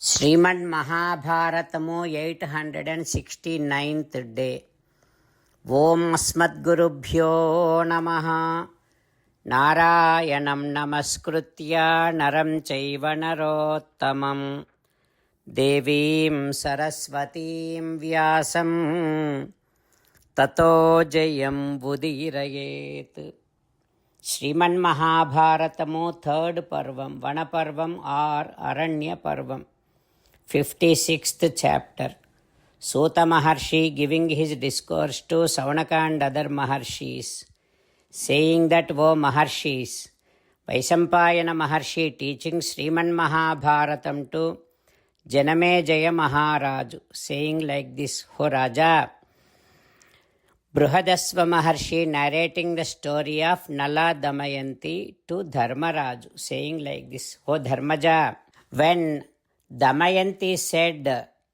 శ్రీమన్ మహాభారతము 869th day. ఓం అస్మద్గురుభ్యో నమః. నారాయణం నమస్కృత్య నరం చైవ నరోత్తమం దేవీం సరస్వతీం వ్యాసం తతో జయం ఉదీరయేత్. శ్రీమన్ మహాభారతము థర్డ్ పర్వం, వనపర్వం ఆర్ అరణ్య పర్వం, 56th chapter. Suta Maharshi giving his discourse to Savanaka and other Maharshis, saying that, O Maharshis, Vaisampayana Maharshi teaching Sriman Mahabharatam to Janamejaya Maharaju, saying like this, O Raja. Brihadasva Maharshi narrating the story of Nala Damayanti to Dharmaraju, saying like this, O Dharmaja, when Damayanti said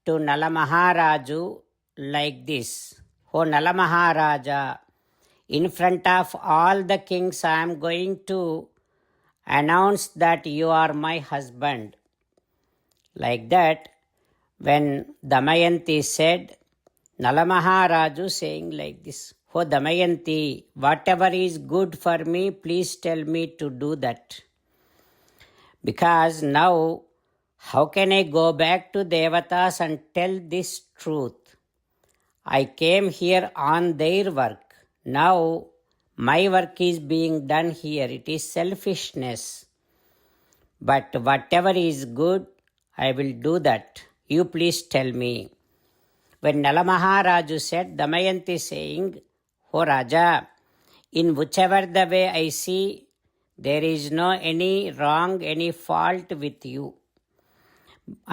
to Nala Maharaju like this, O Nala Maharaja, in front of all the kings I am going to announce that you are my husband. Like that, when Damayanti said, Nala Maharaju saying like this, O Damayanti, whatever is good for me, please tell me to do that. Because now, how can I go back to Devatas and tell this truth? I came here on their work. Now my work is being done here. It is selfishness. But whatever is good, I will do that. You please tell me. When Nala Maharaju said, Damayanti saying, O Raja, in whichever the way I see, there is no any wrong, any fault with you.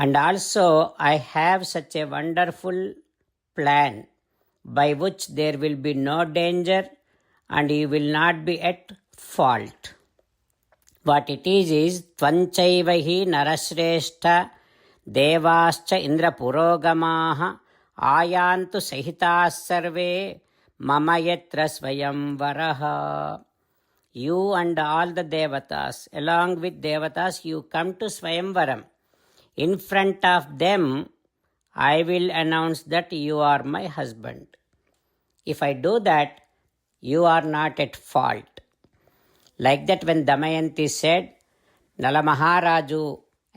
And also I have such a wonderful plan by which there will be no danger and you will not be at fault. What it is Tvanchaivahi Narashreshta Devascha Indra Purogamaha Ayantu Sahitas Sarve Mamayatra Swayamvaraha. You and all the Devatas, along with Devatas, you come to Swayamvaram. In front of them, I will announce that you are my husband. If I do that, you are not at fault. Like that, when Damayanti said, Nala Maharaju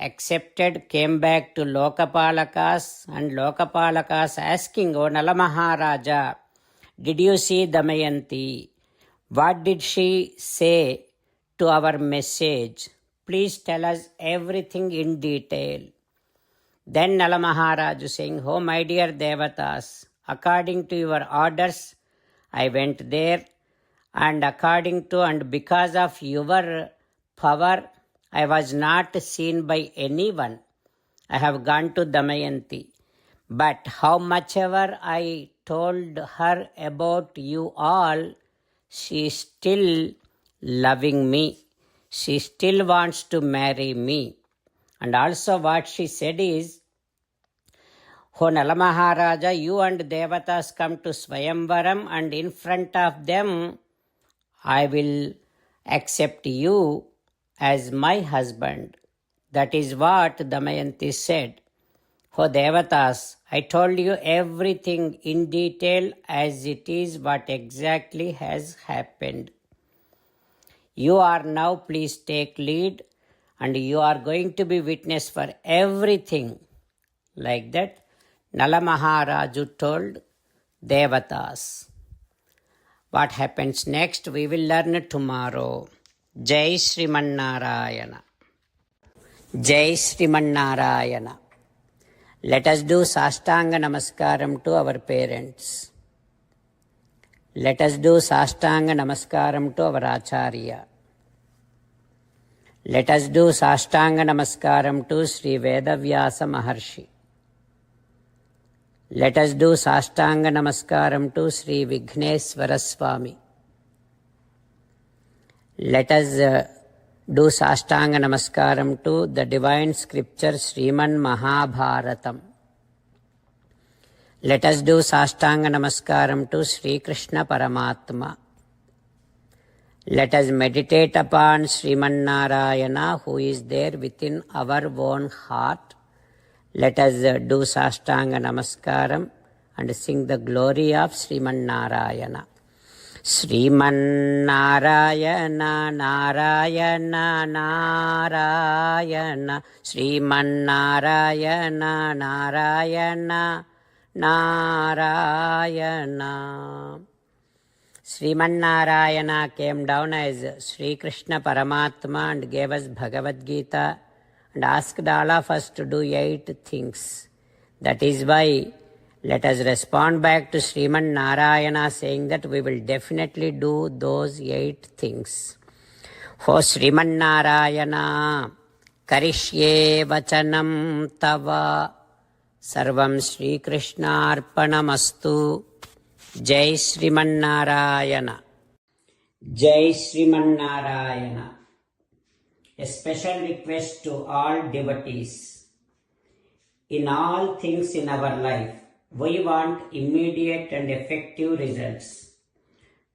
accepted, came back to Lokapalakas, and Lokapalakas asking, O Nala Maharaja, did you see Damayanti? What did she say to our message? Please tell us everything in detail. Then Nala Maharaju saying, Oh my dear Devatas, according to your orders, I went there, and according to and because of your power, I was not seen by anyone. I have gone to Damayanti. But how much ever I told her about you all, she is still loving me. She still wants to marry me. And also what she said is, O Nala Maharaja, you and Devatas come to Swayamvaram, and in front of them I will accept you as my husband. That is what Damayanti said. O Devatas, I told you everything in detail as it is what exactly has happened. You are now, please take lead, and you are going to be witness for everything. Like that, Nala Maharaju told Devatas. What happens next, we will learn tomorrow. Jai Shriman Narayana. Jai Shriman Narayana. Let us do Sastanga Namaskaram to our parents. Let us do Sastanga Namaskaram to our Acharya. Let us do Sastanga Namaskaram to Sri Vedavyasa Maharshi. Let us do Sastanga Namaskaram to Sri Vigneswara Swami. Let us do Sastanga Namaskaram to the divine scripture Sriman Mahabharatam. Let us do Sastanga Namaskaram to Sri Krishna Paramatma. Let us meditate upon Sriman Narayana, who is there within our own heart, Let us do Sastanga Namaskaram and sing the glory of Sriman Narayana. Sriman Narayana, Narayana, Narayana, Sriman Narayana, Narayana, Narayana. Sriman Narayana came down as Sri Krishna Paramatma and gave us Bhagavad Gita and asked all of us to do 8 things. That is why let us respond back to Sriman Narayana saying that we will definitely do those 8 things. O Sriman Narayana, Karishye Vachanam Tava, Sarvam Sri Krishna Arpanamastu. Jai Sriman Narayana. Jai Sriman Narayana. A special request to all devotees. In all things in our life, we want immediate and effective results.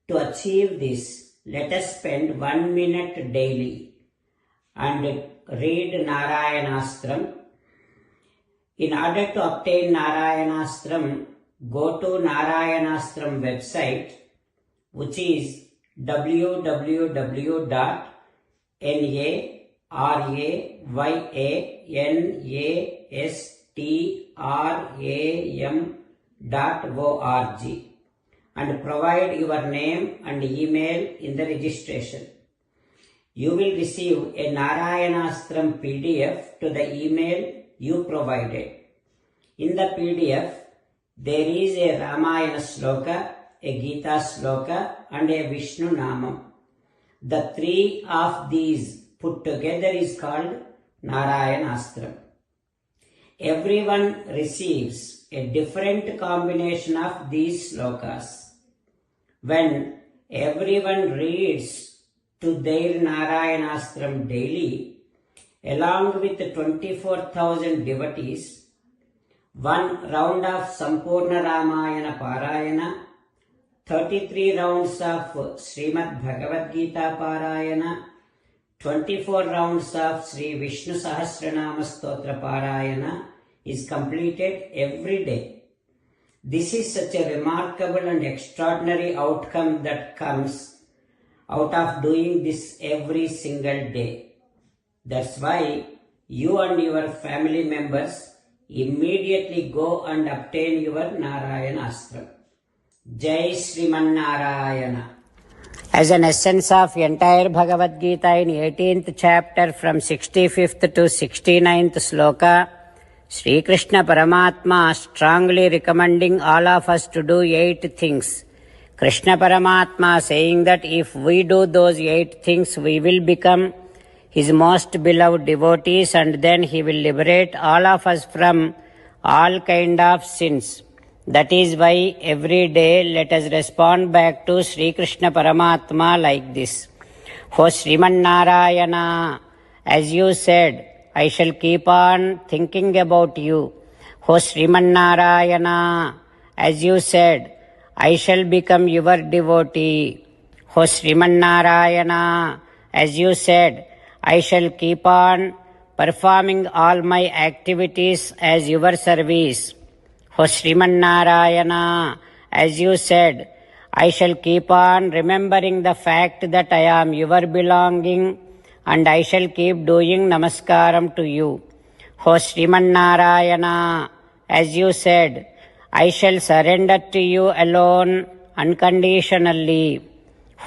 To achieve this, let us spend 1 minute daily and read Narayanastram. In order to obtain Narayanastram, go to Narayanastram website, which is www.narayanastram.org, and provide your name and email in the registration. You will receive a Narayanastram PDF to the email you provided. In the PDF, there is a Ramayana sloka, a Gita sloka, and a Vishnu Namam. The 3 of these put together is called Narayanastram. Everyone receives a different combination of these slokas. When everyone reads to their Narayanastram daily, along with 24,000 devotees, 1 round of Sampurna Ramayana Parayana, 33 rounds of Srimad Bhagavad Gita Parayana, 24 rounds of Sri Vishnu Sahasranama Stotra Parayana is completed every day. This is such a remarkable and extraordinary outcome that comes out of doing this every single day. That's why you and your family members immediately go and obtain your Narayanastram. Jai Sriman Narayana. As an essence of entire Bhagavad Gita in 18th chapter from 65th to 69th sloka, Sri Krishna Paramatma strongly recommending all of us to do 8 things. Krishna Paramatma saying that if we do those 8 things, we will become His most beloved devotees, and then He will liberate all of us from all kind of sins. That is why every day let us respond back to Sri Krishna Paramatma like this. O Sriman Narayana, as you said, I shall keep on thinking about you. O Sriman Narayana, as you said, I shall become your devotee. O Sriman Narayana, as you said, I shall keep on performing all my activities as your service. O Sriman Narayana, as you said, I shall keep on remembering the fact that I am your belonging, and I shall keep doing namaskaram to you. O Sriman Narayana, as you said, I shall surrender to you alone unconditionally.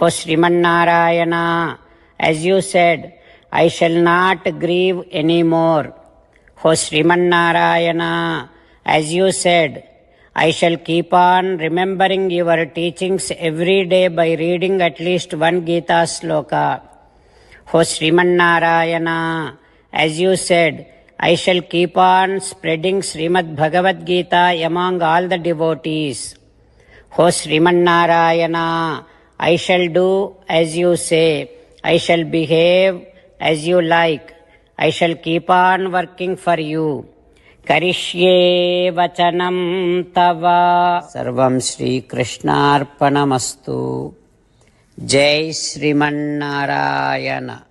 O Sriman Narayana, as you said, I shall not grieve anymore. O Sriman Narayana, as you said, I shall keep on remembering your teachings every day by reading at least 1 Gita sloka. O Sriman Narayana, as you said, I shall keep on spreading Srimad Bhagavad Gita among all the devotees. O Sriman Narayana, I shall do as you say. I shall behave as you like. I shall keep on working for you. Karishye Vachanam Tava. Sarvam Sri Krishnarpanamastu. Jai Sriman Narayana.